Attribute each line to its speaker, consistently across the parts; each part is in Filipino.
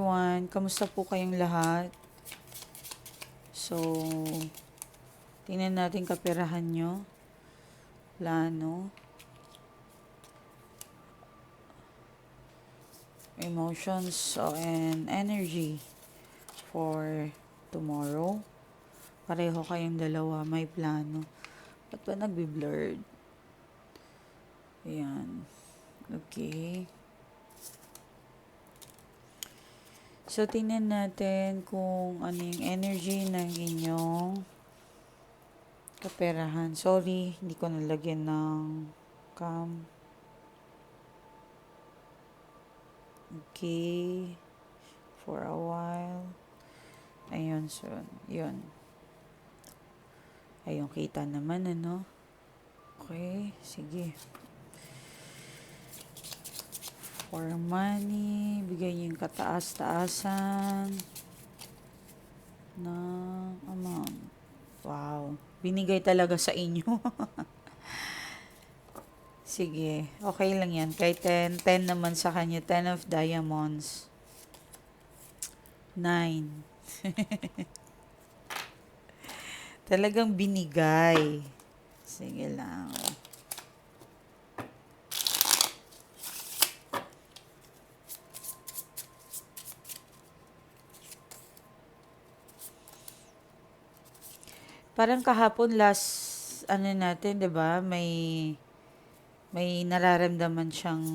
Speaker 1: everyone! Kamusta po kayong lahat? So, tingnan natin kaperahan nyo. Plano. Emotions and energy for tomorrow. Pareho kayong dalawa, may plano. Ba't ba nagbi-blurred? Ayan. Okay. So, tingnan natin kung ano yung energy ng inyong kaperahan. Sorry, hindi ko nalagyan ng cam. Okay. For a while. Ayun, so, yun. Ayun, kita naman, ano? Okay, sige. For money, bigay niyo yung kataas-taasan ng amount. Wow, binigay talaga sa inyo. Sige, okay lang yan. Kahit 10 naman sa kanya, 10 of diamonds. 9. Talagang binigay. Sige lang. Parang kahapon last, ano natin, 'di ba? May nararamdaman siyang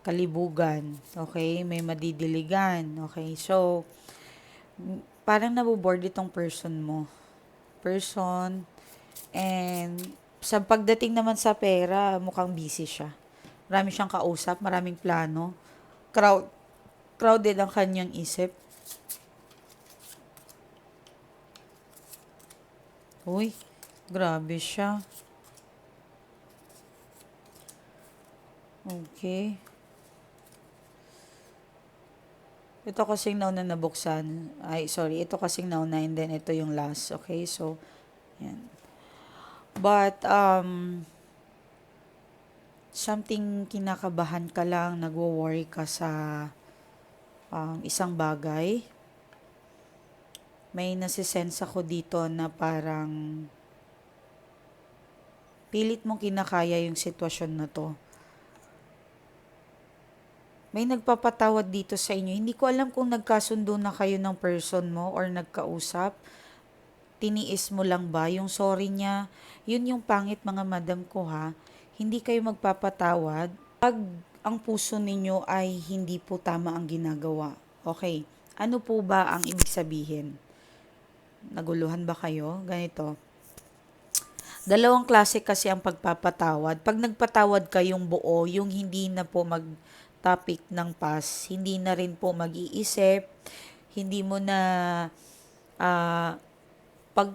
Speaker 1: kalibugan, okay? May madidiligan, okay? So, parang naboboard itong person mo. And sa pagdating naman sa pera, mukhang busy siya. Marami siyang kausap, maraming plano. Crowded ang kanyang isip. Uy, grabe siya. Okay. Ito kasing nauna nabuksan. Ay, sorry. Ito kasing nauna and then ito yung last. Okay, so, yan. But, something kinakabahan ka lang, nagwo-worry ka sa isang bagay. May nasisense ako dito na parang pilit mong kinakaya yung sitwasyon na to. May nagpapatawad dito sa inyo. Hindi ko alam kung nagkasundo na kayo ng person mo or nagkausap. Tiniis mo lang ba yung sorry niya? Yun yung pangit mga madam ko ha. Hindi kayo magpapatawad pag ang puso ninyo ay hindi po tama ang ginagawa. Okay. Ano po ba ang ibig sabihin? Naguluhan ba kayo? Ganito. Dalawang klase kasi ang pagpapatawad. Pag nagpatawad kayong buo, yung hindi na po mag-topic ng past, hindi na rin po mag-iisip, hindi mo na,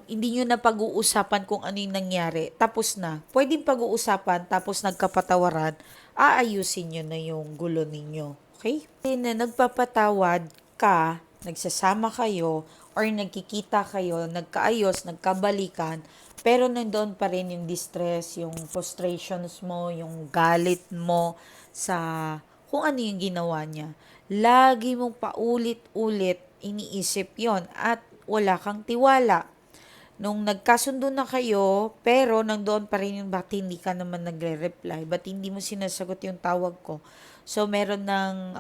Speaker 1: hindi nyo na pag-uusapan kung ano yung nangyari, tapos na. Pwedeng pag-uusapan, tapos nagkapatawaran, aayusin nyo na yung gulo ninyo. Okay? Na nagpapatawad ka, nagsasama kayo, or nagkikita kayo, nagkaayos, nagkabalikan, pero nandoon pa rin yung distress, yung frustrations mo, yung galit mo sa kung ano yung ginawa niya. Lagi mong paulit-ulit iniisip yon at wala kang tiwala. Nung nagkasundo na kayo, pero nandoon pa rin yung bakit hindi ka naman nagre-reply, ba't hindi mo sinasagot yung tawag ko. So, meron ng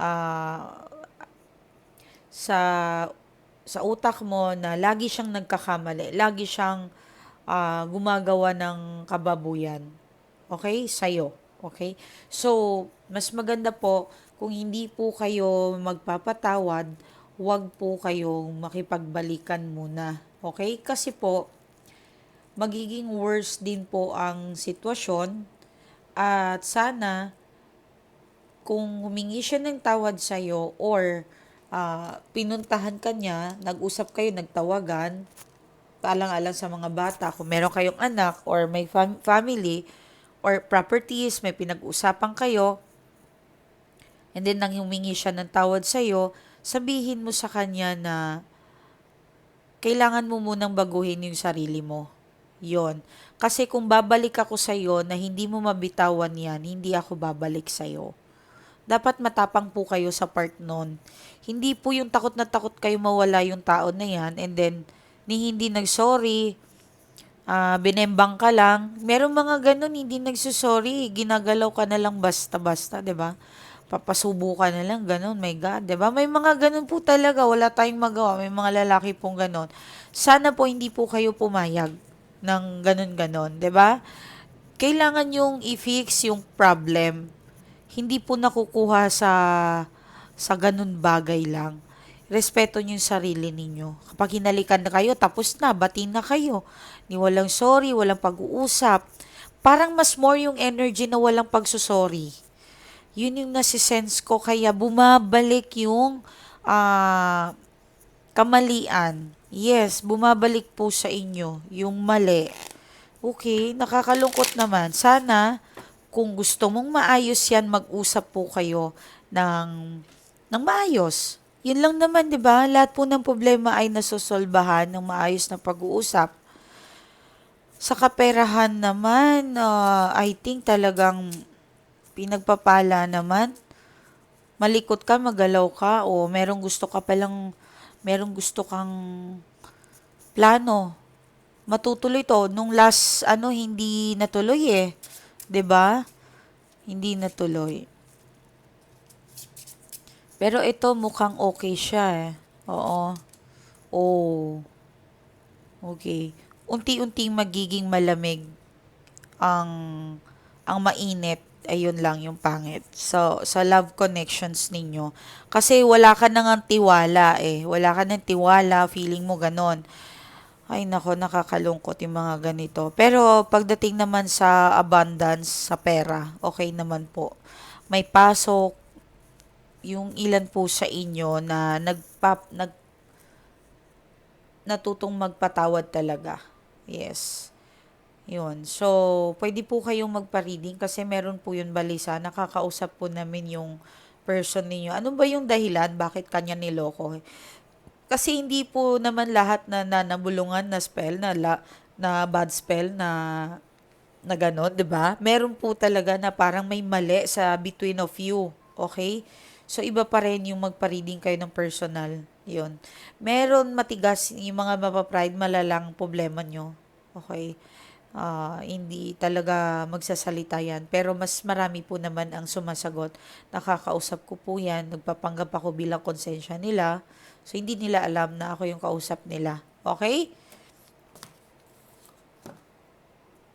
Speaker 1: sa utak mo na lagi siyang nagkakamali, lagi siyang gumagawa ng kababuyan. Okay? Sa'yo. Okay? So, mas maganda po kung hindi po kayo magpapatawad, huwag po kayong makipagbalikan muna. Okay? Kasi po, magiging worse din po ang sitwasyon at sana kung humingi siya ng tawad sa'yo or pinuntahan ka niya, nag-usap kayo, nagtawagan, paalang-alang sa mga bata, kung meron kayong anak or may family or properties, may pinag-usapan kayo, and then nang humingi siya ng tawad sa'yo, sabihin mo sa kanya na kailangan mo munang baguhin yung sarili mo. Yon. Kasi kung babalik ako sa'yo na hindi mo mabitawan yan, hindi ako babalik sa'yo. Dapat matapang po kayo sa part nun. Hindi po yung takot na takot kayo mawala yung tao na yan and then ni hindi nag-sorry, binembang ka lang. Merong mga ganun, hindi nagsusorry, ginagalaw ka na lang basta-basta, 'di ba? Papasubo ka na lang, ganun, my God, 'di ba? May mga ganun po talaga, wala tayong magawa. May mga lalaki pong ganun. Sana po hindi po kayo pumayag ng ganun-ganon, 'di ba? Kailangan yung i-fix yung problem. Hindi po nakukuha sa ganun bagay lang. Respeto niyo yung sarili ninyo. Kapag hinalikan na kayo, tapos na, batin na kayo. Ni walang sorry, walang pag-uusap. Parang mas more yung energy na walang pagsusorry. Yun yung nasisense ko, kaya bumabalik yung ah, kamalian. Yes, bumabalik po sa inyo yung mali. Okay, nakakalungkot naman. Sana, kung gusto mong maayos yan, mag-usap po kayo ng maayos. Yun lang naman, di ba? Lahat po ng problema ay nasosolbahan ng maayos na pag-uusap. Sa kaperahan naman, I think talagang pinagpapala naman. Malikot ka, magalaw ka, o merong gusto kang plano. Matutuloy to. Nung last, hindi natuloy eh. 'Di ba? Hindi natuloy. Pero ito mukhang okay siya eh. Oo. Oh, okay. Unti-unting magiging malamig ang mainit. Ayun lang yung pangit. So, sa love connections ninyo. Kasi wala ka nang tiwala eh. Wala ka nang tiwala, feeling mo ganon. Ay nako, nakakalungkot yung mga ganito. Pero pagdating naman sa abundance, sa pera, okay naman po. May pasok, yung ilan po sa inyo na natutong magpatawad talaga. Yes. Yun. So, pwede po kayong magpa-reading kasi meron po yun balisa. Nakakausap po namin yung person ninyo. Ano ba yung dahilan? Bakit kanya niloko? Kasi hindi po naman lahat na nabulungan na spell, na bad spell na gano'n, 'di ba? Meron po talaga na parang may mali sa between of you, okay? So iba pa rin yung magpa-reading kayo ng personal, 'yun. Meron matigas yung mga mapapride, malalang problema nyo, okay? Hindi talaga magsasalita yan. Pero mas marami po naman ang sumasagot. Nakakausap ko po yan. Nagpapanggap ako bilang konsensya nila. So, hindi nila alam na ako yung kausap nila. Okay?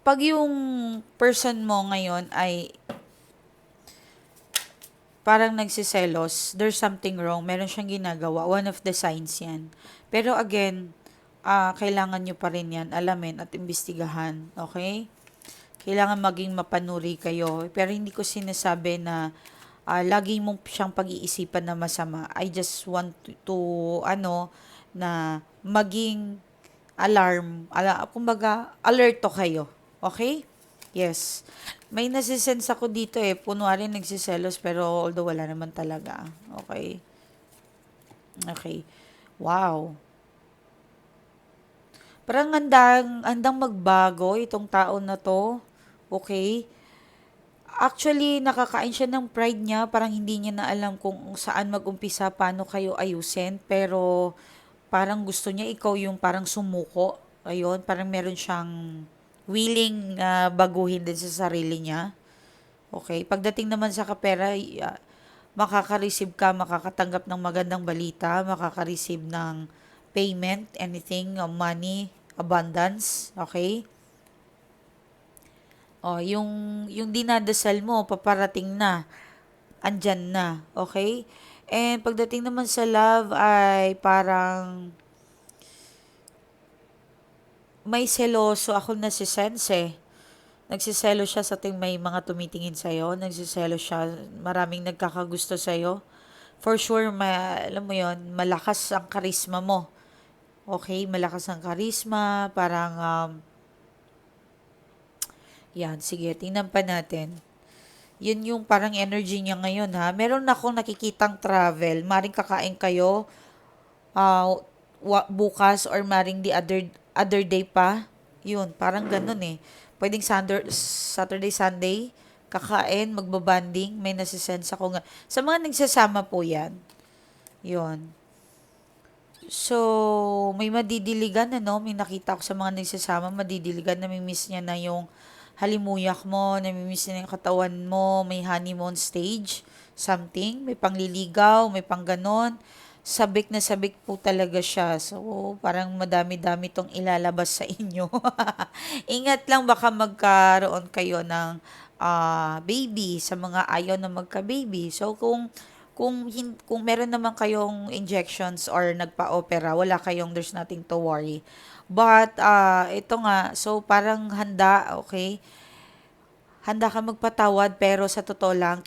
Speaker 1: Pag yung person mo ngayon ay parang nagsiselos, there's something wrong, meron siyang ginagawa, one of the signs yan. Pero again, kailangan nyo pa rin yan alamin at imbestigahan, okay? Kailangan maging mapanuri kayo. Pero hindi ko sinasabi na lagi mong siyang pag-iisipan na masama. I just want to na maging kumbaga, alerto kayo. Okay? Yes. May nasisense ako dito eh. Kunwari nagsiselos pero although wala naman talaga. Okay. Okay. Wow. Parang handang magbago itong tao na to. Okay. Actually, nakakain siya ng pride niya. Parang hindi niya na alam kung saan mag-umpisa, paano kayo ayusin. Pero parang gusto niya ikaw yung parang sumuko. Ayun, parang meron siyang willing baguhin din sa sarili niya. Okay, pagdating naman sa kapera, makaka-receive ka, makakatanggap ng magandang balita, makaka-receive ng payment, anything, money, abundance, okay? Yung dinadasal mo, paparating na, andyan na, okay? And pagdating naman sa love ay parang may seloso ako na si Sense. Nagsiselo siya sa ting may mga tumitingin sa'yo. Nagsiselo siya, maraming nagkakagusto sa'yo. For sure, alam mo yon, malakas ang karisma mo. Okay, malakas ang karisma, parang, yan, sige, tingnan pa natin. Yun yung parang energy niya ngayon ha. Meron akong nakikitang travel. Maring kakain kayo ah, bukas or maring the other day pa. Yun, parang ganun eh. Pwedeng Saturday, Sunday. kakain, magbabanding, may nasisense ako nga. Sa mga nagsasama po yan, yon. So, may madidiligan ano, may nakita ko sa mga nagsasama, madidiligan, namimiss niya na yung halimuyak mo, namimiss niya na yung katawan mo, may honeymoon stage, something, may pangliligaw, may pangganon. Sabik na sabik po talaga siya. So, parang madami-dami tong ilalabas sa inyo. Ingat lang baka magkaroon kayo ng baby sa mga ayaw na magka-baby. So, kung meron naman kayong injections or nagpa-opera, wala kayong, there's nothing to worry. But, ito nga, so parang handa, okay? Handa ka magpatawad pero sa totoo lang,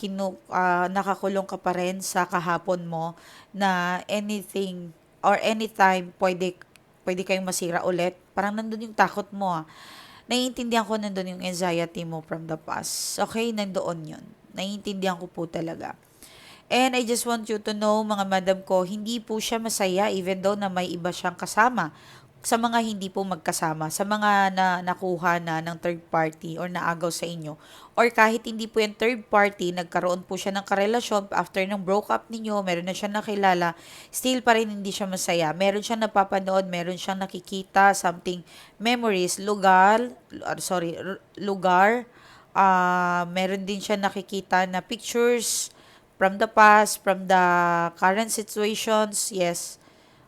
Speaker 1: nakakulong ka pa rin sa kahapon mo na anything or anytime pwede kayong masira ulit. Parang nandun yung takot mo ah. Naiintindihan ko nandun yung anxiety mo from the past. Okay, nandoon yun. Naiintindihan ko po talaga. And I just want you to know, mga madam ko, hindi po siya masaya even though na may iba siyang kasama. Sa mga hindi po magkasama, sa mga nakuha na ng third party or naagaw sa inyo. Or kahit hindi po yung third party, nagkaroon po siya ng karelasyon after ng broke up ninyo, meron na siya nakilala, still pa rin hindi siya masaya. Meron siyang napapanood, meron siyang nakikita, something, memories, lugar, meron din siya nakikita na pictures, from the past, from the current situations, yes.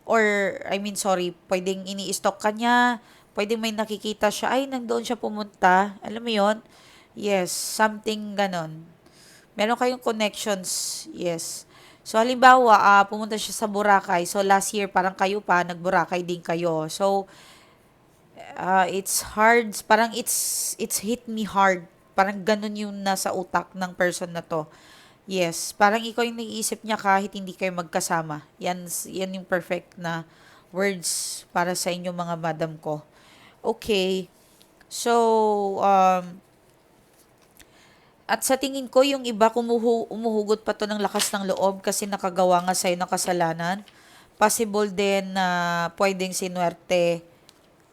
Speaker 1: Or, I mean, sorry, pwedeng ini-stalk ka niya, pwedeng may nakikita siya, ay, nandoon siya pumunta. Alam mo yon. Yes, something ganon. Meron kayong connections, yes. So, halimbawa, pumunta siya sa Boracay. So, last year, parang kayo pa, nag-Boracay din kayo. So, it's hard, parang it's hit me hard. Parang ganun yung nasa utak ng person na to. Yes, parang ikaw yung naiisip niya kahit hindi kayo magkasama. Yan yung perfect na words para sa inyo mga madam ko. Okay. So, at sa tingin ko, yung iba umuhugot pa to ng lakas ng loob kasi nakagawa nga sa'yo ng kasalanan. Possible din na pwedeng sinuwerte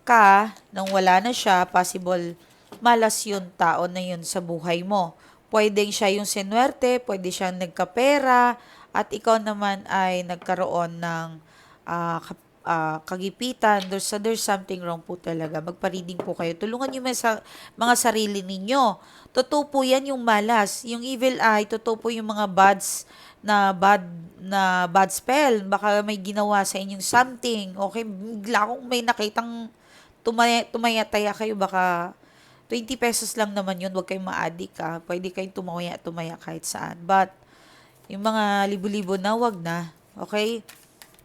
Speaker 1: ka nang wala na siya. Possible malas yung tao na yun sa buhay mo. Pwedeng siya yung sinuwerte, pwede siyang nagkapera, at ikaw naman ay nagkaroon ng kagipitan. There's something wrong po talaga. Magpa-reading po kayo. Tulungan niyo mga sarili ninyo. Totoo po yan yung malas. Yung evil eye, totoo po yung mga bad spell. Baka may ginawa sa inyong something. Okay, bigla kung may nakitang tumayataya kayo, baka 20 pesos lang naman yun, huwag kayong ma-addict ka. Pwede kayong tumaya kahit saan. But, yung mga libo-libo na, wag na. Okay?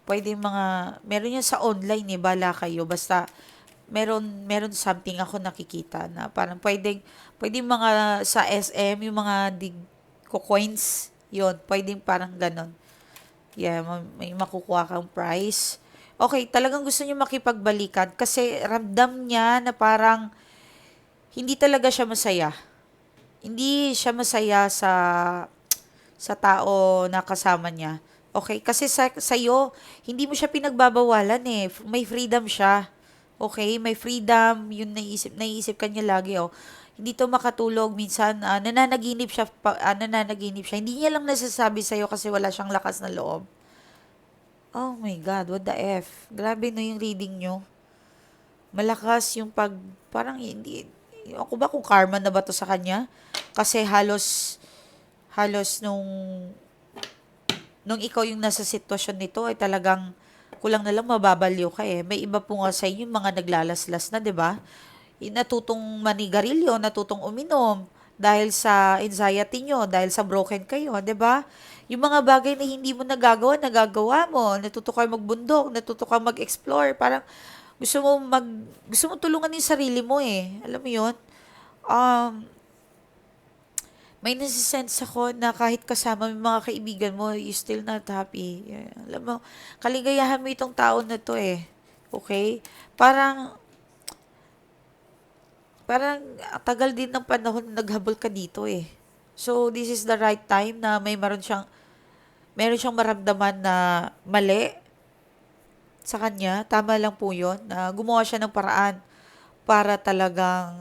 Speaker 1: Pwede meron yan sa online eh, bala kayo. Basta, meron something ako nakikita na parang pwedeng mga sa SM, yung mga coins, yun, pwedeng parang ganon. Yeah, may makukuha kang prize. Okay, talagang gusto niyo makipagbalikan kasi ramdam niya na parang hindi talaga siya masaya. Hindi siya masaya sa tao na kasama niya. Okay? Kasi sa'yo, hindi mo siya pinagbabawalan eh. May freedom siya. Okay? May freedom. Yun naiisip ka niya lagi, oh. Hindi to makatulog. Minsan, nananaginip siya. Nananaginip siya. Hindi niya lang nasasabi sa'yo kasi wala siyang lakas na loob. Oh my God, what the F? Grabe no yung reading nyo. Malakas yung parang hindi, ako ba kung karma na ba to sa kanya? Kasi halos nung ikaw yung nasa sitwasyon nito ay talagang kulang na lang mababaliw ka eh. May iba po nga sa inyo yung mga naglalaslas na, 'di ba? Natutong manigarilyo, natutong uminom dahil sa anxiety nyo, dahil sa broken kayo, 'di ba? Yung mga bagay na hindi mo nagagawa mo. Natuto kayo magbundok, natuto ka mag-explore. Parang gusto mo tulungan yung sarili mo eh. Alam mo 'yon? Um, may nasisense ako na kahit kasama mo yung mga kaibigan mo, you still not happy. Yeah. Alam mo, kaligayahan mo itong tao na to eh. Okay? Parang tagal din ng panahon na naghabol ka dito eh. So, this is the right time na meron siyang maramdaman na mali sa kanya. Tama lang po yun. Na gumawa siya ng paraan para talagang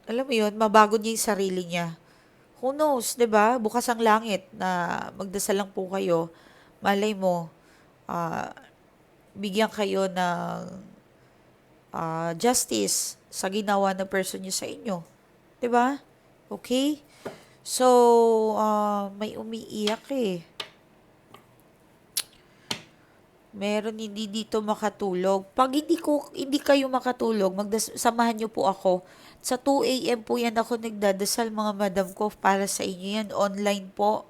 Speaker 1: alam mo yun, mabago niya yung sarili niya. Who knows, 'di ba? Bukas ang langit na magdasal lang po kayo. Malay mo, ah, bigyan kayo ng justice sa ginawa ng person niyo sa inyo. 'Di ba? Okay? So, may umiiyak eh. Meron hindi dito makatulog. Pag hindi kayo makatulog, samahan niyo po ako. Sa 2 a.m. po yan ako nagdadasal mga madam ko para sa inyo yan. Online po.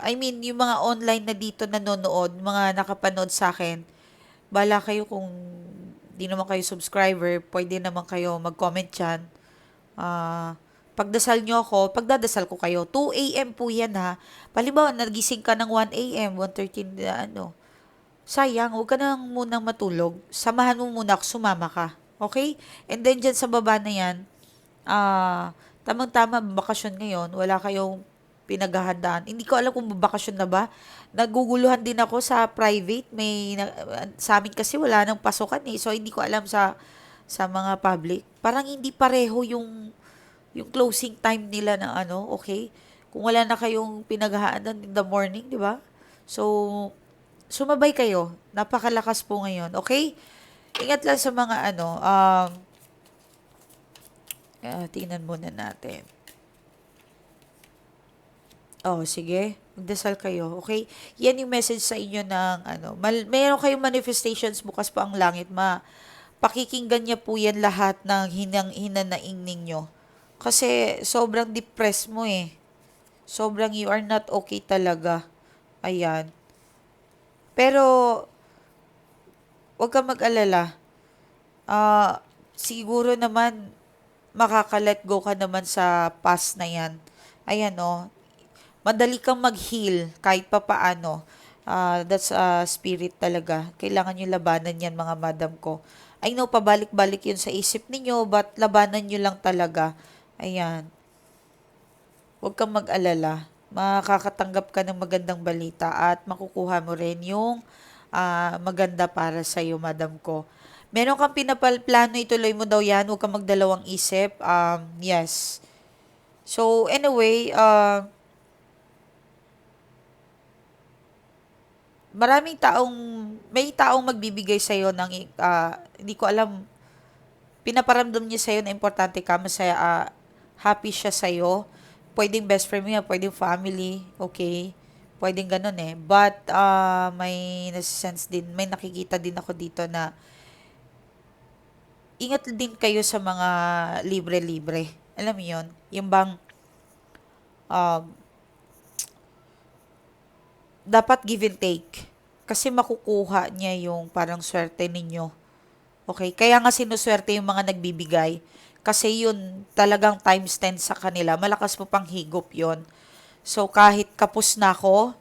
Speaker 1: I mean, yung mga online na dito nanonood, mga nakapanood sa akin, bala kayo kung di naman kayo subscriber, pwede naman kayo mag-comment dyan. Ah, pagdasal nyo ako, pagdadasal ko kayo. 2 a.m. po yan ha. Palibawa, nagising ka ng 1 a.m., 1:30 na ano. Sayang, huwag ka nang munang matulog. Samahan mo muna ako, sumama ka. Okay? And then dyan sa baba na yan, tamang-tama, bakasyon ngayon, wala kayong pinaghahandaan. Hindi ko alam kung bakasyon na ba. Naguguluhan din ako sa private. Sa amin kasi wala nang pasokan eh. So, hindi ko alam sa mga public. Parang hindi pareho yung closing time nila ng ano, okay? Kung wala na kayong pinaghahandaan in the morning, di ba? So, sumabay kayo. Napakalakas po ngayon, okay? Ingat lang sa mga ano, tingnan muna natin. Oh, sige. Magdasal kayo, okay? Yan yung message sa inyo ng ano. Mayroon kayong manifestations bukas pa ang langit. Pakikinggan niya po yan lahat ng hinanaing ninyo. Kasi sobrang depressed mo eh. Sobrang you are not okay talaga. Ayan. Pero, huwag kang mag-alala. Siguro naman, makaka-let go ka naman sa past na yan. Ayan oh, madali kang mag-heal kahit pa paano. That's a spirit talaga. Kailangan nyo labanan yan mga madam ko. I know, pabalik-balik yun sa isip ninyo, but labanan nyo lang talaga. Ayan. Huwag kang mag-alala. Makakatanggap ka ng magandang balita at makukuha mo rin yung maganda para sa iyo, madam ko. Meron kang pinapalplano, ituloy mo daw yan. Huwag kang magdalawang isip. Yes. So, anyway, may taong magbibigay sa'yo ng, hindi ko alam, pinaparamdam niya sa'yo na importante ka, masaya, happy siya sa'yo. Pwedeng best friend mo yan, pwedeng family, okay? Pwedeng ganun eh. But, may nasisense din, may nakikita din ako dito na ingat din kayo sa mga libre-libre. Alam mo yun? Yung bang, um, dapat give and take. Kasi makukuha niya yung parang swerte ninyo. Okay? Kaya nga sinuswerte yung mga nagbibigay. Kasi yun talagang times 10 sa kanila. Malakas mo pang higop yon. So kahit kapos na ako,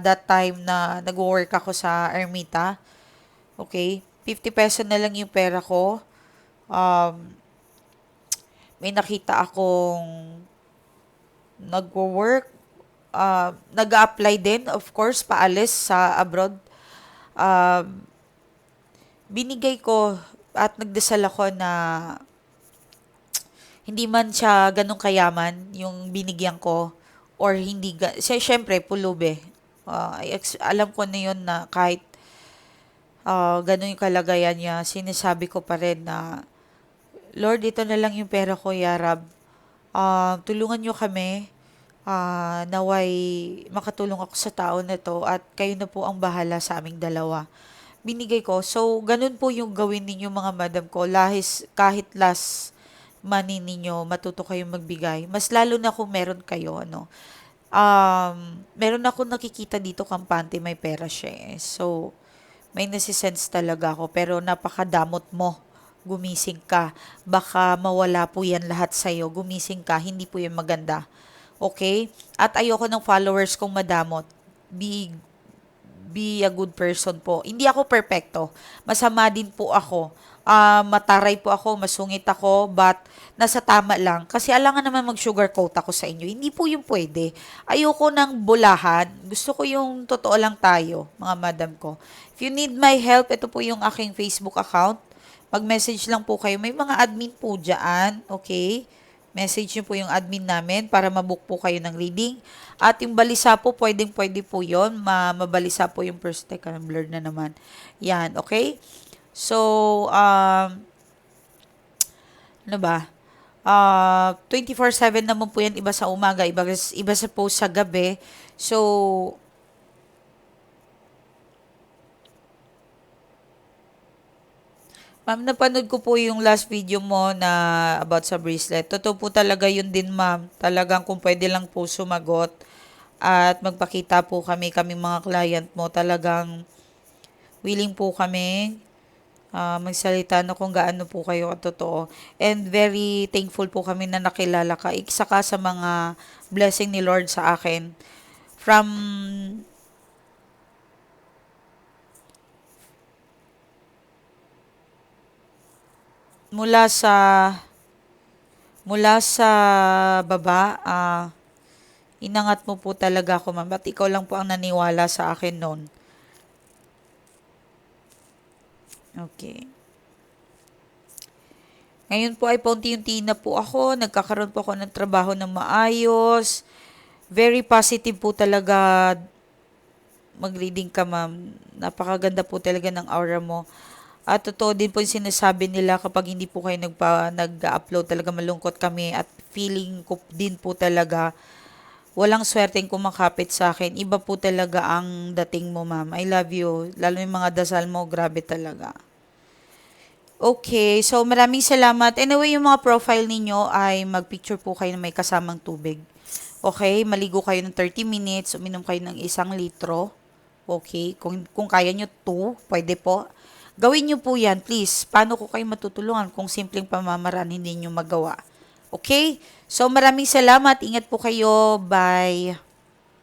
Speaker 1: that time na nag-work ako sa Ermita, okay, 50 peso na lang yung pera ko. May nakita akong nagwo-work, nag-apply din, of course, paalis sa abroad. Binigay ko at nagdasal ako na hindi man siya ganun kayaman yung binigyan ko or hindi syempre pulube. Alam ko na yun na kahit ganun yung kalagayan niya, sinasabi ko pa rin na Lord, ito na lang yung pera ko, Yarab. Tulungan nyo kami. Naway makatulong ako sa tao na to at kayo na po ang bahala sa aming dalawa. Binigay ko. So, ganun po yung gawin ninyo mga madam ko. Kahit last money ninyo, matuto kayong magbigay. Mas lalo na kung meron kayo, ano. Meron ako nakikita dito kampante, may pera siya eh. So, may nasisense talaga ako. Pero napakadamot mo. Gumising ka. Baka mawala po yan lahat sa'yo. Gumising ka. Hindi po yan maganda. Okay? At ayoko ng followers kong madamot. Be a good person po. Hindi ako perpekto. Masama din po ako. Mataray po ako, masungit ako, but nasa tama lang. Kasi alangan naman mag-sugarcoat ako sa inyo. Hindi po yung pwede. Ayoko ng bulahan. Gusto ko yung totoo lang tayo, mga madam ko. If you need my help, ito po yung aking Facebook account. mag-message lang po kayo. May mga admin po dyan, okay? Message nyo po yung admin namin para mabook po kayo ng reading. At yung balisa po, pwedeng-pwede po yun. Mabalisa po yung first teka, blur na naman. Yan, okay? So, ano ba? 24/7 naman po yan, iba sa umaga, iba sa po sa gabi. So, ma'am, napanood ko po yung last video mo na about sa bracelet. Totoo po talaga yun din, ma'am. Talagang kung pwede lang po sumagot at magpakita po kami mga client mo, talagang willing po kami magsalita na kung gaano po kayo katotoo. And very thankful po kami na nakilala ka. Isa ka sa mga blessing ni Lord sa akin. From mula sa mula sa baba, inangat mo po talaga ako, ma'am. At ikaw lang po ang naniwala sa akin noon. Okay. Ngayon po ay paunti-unti na po ako. Nagkakaroon po ako ng trabaho ng maayos. Very positive po talaga mag-reading ka, ma'am. Napakaganda po talaga ng aura mo. At totoo din po yung sinasabi nila kapag hindi po kayo nag-upload, talaga malungkot kami at feeling ko din po talaga walang swerteng kumakapit sa akin. Iba po talaga ang dating mo, ma'am. I love you. Lalo yung mga dasal mo, grabe talaga. Okay, so maraming salamat. Anyway, yung mga profile ninyo ay mag-picture po kayo na may kasamang tubig. Okay, maligo kayo ng 30 minutes, uminom kayo ng 1 litro. Okay, kung kaya nyo 2, pwede po. Gawin nyo po yan, please. Paano ko kayo matutulungan kung simpleng pamamaraan hindi nyo magawa? Okay? So maraming salamat. Ingat po kayo. Bye.